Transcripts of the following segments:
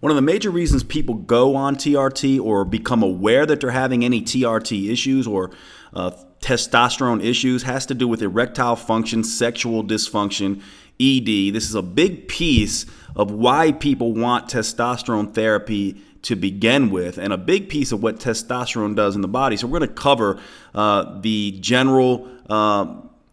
One of the major reasons people go on TRT or become aware that they're having any TRT issues or testosterone issues has to do with erectile function, sexual dysfunction, ED. This is a big piece of why people want testosterone therapy to begin with, and a big piece of what testosterone does in the body. So we're going to cover the general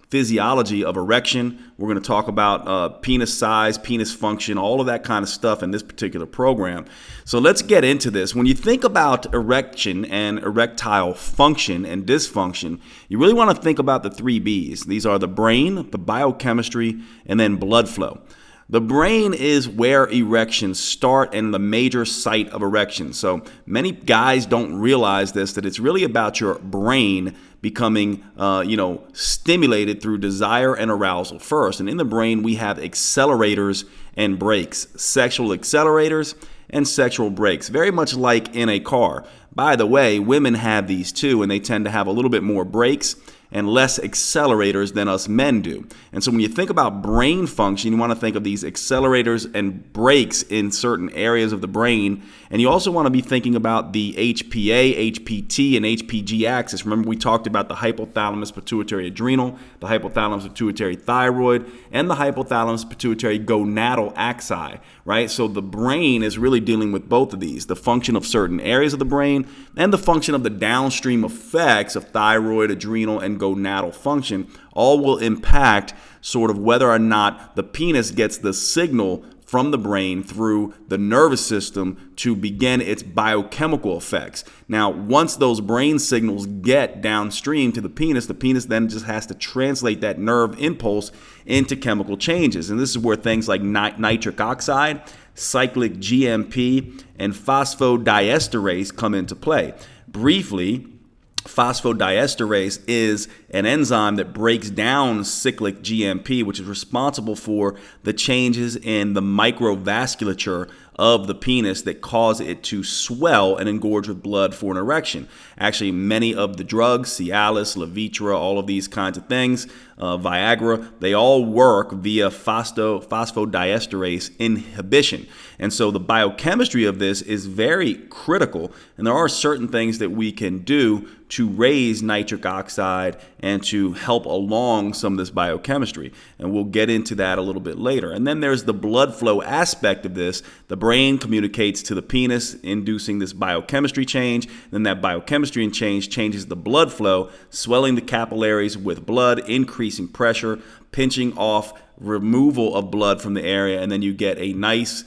physiology of erection. We're going to talk about penis size, penis function, all of that kind of stuff in this particular program. So let's get into this. When you think about erection and erectile function and dysfunction, you really want to think about the 3 B's. These are the brain, the biochemistry, and then blood flow. The brain is where erections start and the major site of erection. So many guys don't realize this, that it's really about your brain becoming, stimulated through desire and arousal first. And in the brain, we have accelerators and brakes, sexual accelerators and sexual brakes, very much like in a car. By the way, women have these too, and they tend to have a little bit more brakes and less accelerators than us men do. And so when you think about brain function, you want to think of these accelerators and brakes in certain areas of the brain. And you also want to be thinking about the HPA, HPT, and HPG axis. Remember, we talked about the hypothalamus pituitary adrenal, the hypothalamus pituitary thyroid, and the hypothalamus pituitary gonadal axi, right? So the brain is really dealing with both of these, the function of certain areas of the brain and the function of the downstream effects of thyroid, adrenal, and gonadal function. All will impact sort of whether or not the penis gets the signal from the brain through the nervous system to begin its biochemical effects. Now, once those brain signals get downstream to the penis then just has to translate that nerve impulse into chemical changes. And this is where things like nitric oxide, cyclic GMP, and phosphodiesterase come into play. Briefly, phosphodiesterase is an enzyme that breaks down cyclic GMP, which is responsible for the changes in the microvasculature of the penis that cause it to swell and engorge with blood for an erection. Actually, many of the drugs, Cialis, Levitra, all of these kinds of things, Viagra, they all work via phosphodiesterase inhibition. And so the biochemistry of this is very critical, and there are certain things that we can do to raise nitric oxide and to help along some of this biochemistry. And we'll get into that a little bit later. And then there's the blood flow aspect of this. The brain communicates to the penis, inducing this biochemistry change. Then that biochemistry change changes the blood flow, swelling the capillaries with blood, increasing pressure, pinching off removal of blood from the area, and then you get a nice,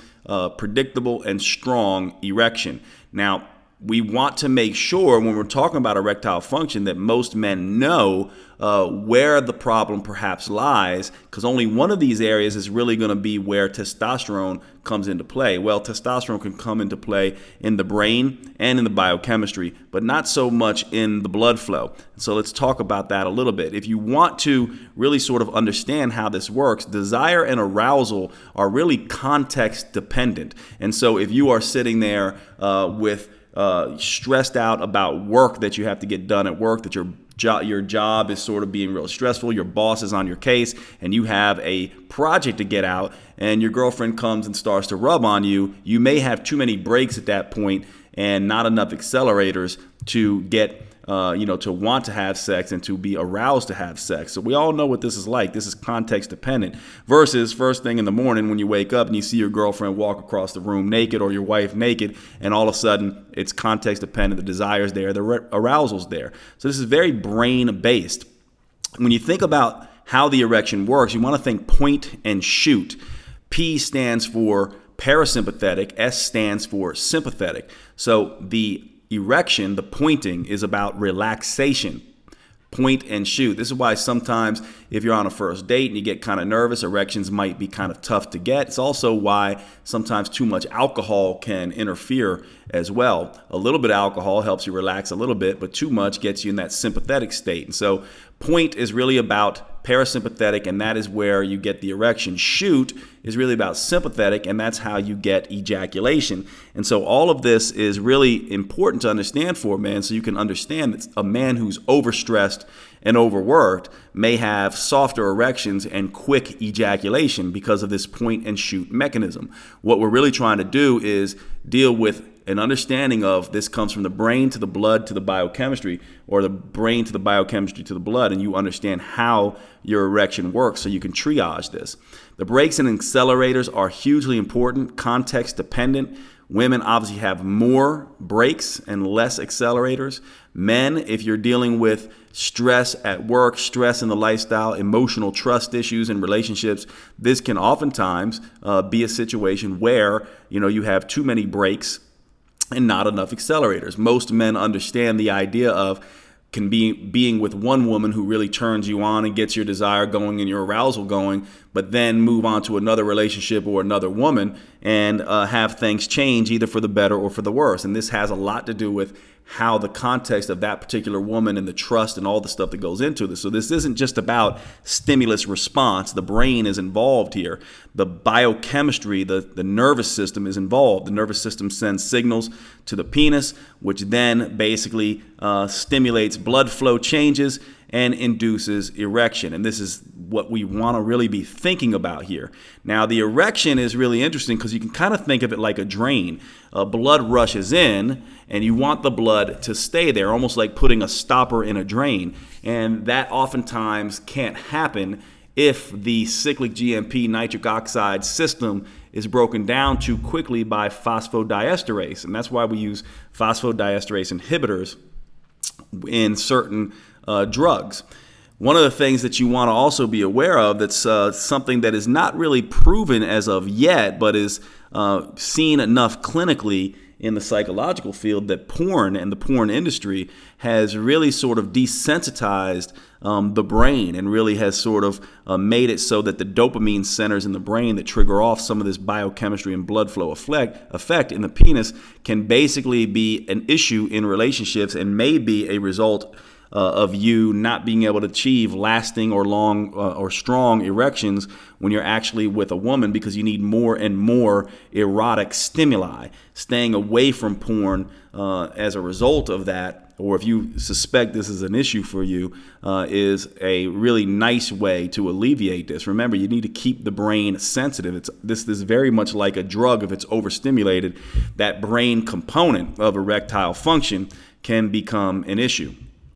predictable and strong erection. Now, we want to make sure when we're talking about erectile function that most men know where the problem perhaps lies, because only one of these areas is really going to be where testosterone comes into play. Well, testosterone can come into play in the brain and in the biochemistry, but not so much in the blood flow. So let's talk about that a little bit. If you want to really sort of understand how this works, desire and arousal are really context dependent. And so if you are sitting there with stressed out about work that you have to get done at work, that your job is sort of being real stressful, your boss is on your case, and you have a project to get out, and your girlfriend comes and starts to rub on you, you may have too many brakes at that point and not enough accelerators to get to want to have sex and to be aroused to have sex. So we all know what this is like. This is context dependent versus first thing in the morning when you wake up and you see your girlfriend walk across the room naked or your wife naked, and all of a sudden it's context dependent. The desire's there, the arousal's there. So this is very brain based. When you think about how the erection works, you want to think point and shoot. P stands for parasympathetic, S stands for sympathetic. So the erection, the pointing, is about relaxation. Point and shoot. This is why sometimes if you're on a first date and you get kind of nervous, erections might be kind of tough to get. It's also why sometimes too much alcohol can interfere as well. A little bit of alcohol helps you relax a little bit, but too much gets you in that sympathetic state. And so point is really about parasympathetic, and that is where you get the erection. Shoot is really about sympathetic, and that's how you get ejaculation. And so all of this is really important to understand for a man, so you can understand that a man who's overstressed and overworked may have softer erections and quick ejaculation because of this point and shoot mechanism. What we're really trying to do is deal with an understanding of this comes from the brain to the blood to the biochemistry, or the brain to the biochemistry to the blood, and you understand how your erection works so you can triage this. The brakes and accelerators are hugely important, context dependent. Women obviously have more brakes and less accelerators. Men, if you're dealing with stress at work, stress in the lifestyle, emotional trust issues in relationships, this can oftentimes be a situation where you have too many brakes and not enough accelerators. Most men understand the idea of being with one woman who really turns you on and gets your desire going and your arousal going, but then move on to another relationship or another woman and have things change either for the better or for the worse. And this has a lot to do with how the context of that particular woman and the trust and all the stuff that goes into this. So this isn't just about stimulus response. The brain is involved here. The biochemistry, the nervous system is involved. The nervous system sends signals to the penis, which then basically stimulates blood flow changes and induces erection. And this is what we want to really be thinking about here. Now, the erection is really interesting because you can kind of think of it like a drain. Blood rushes in, and you want the blood to stay there, almost like putting a stopper in a drain. And that oftentimes can't happen if the cyclic GMP nitric oxide system is broken down too quickly by phosphodiesterase. And that's why we use phosphodiesterase inhibitors in certain drugs. One of the things that you want to also be aware of that's something that is not really proven as of yet, but is seen enough clinically in the psychological field, that porn and the porn industry has really sort of desensitized the brain and really has sort of made it so that the dopamine centers in the brain that trigger off some of this biochemistry and blood flow effect in the penis can basically be an issue in relationships and may be a result of you not being able to achieve lasting or long or strong erections when you're actually with a woman, because you need more and more erotic stimuli. Staying away from porn as a result of that, or if you suspect this is an issue for you, is a really nice way to alleviate this. Remember, you need to keep the brain sensitive. This is very much like a drug. If it's overstimulated, that brain component of erectile function can become an issue.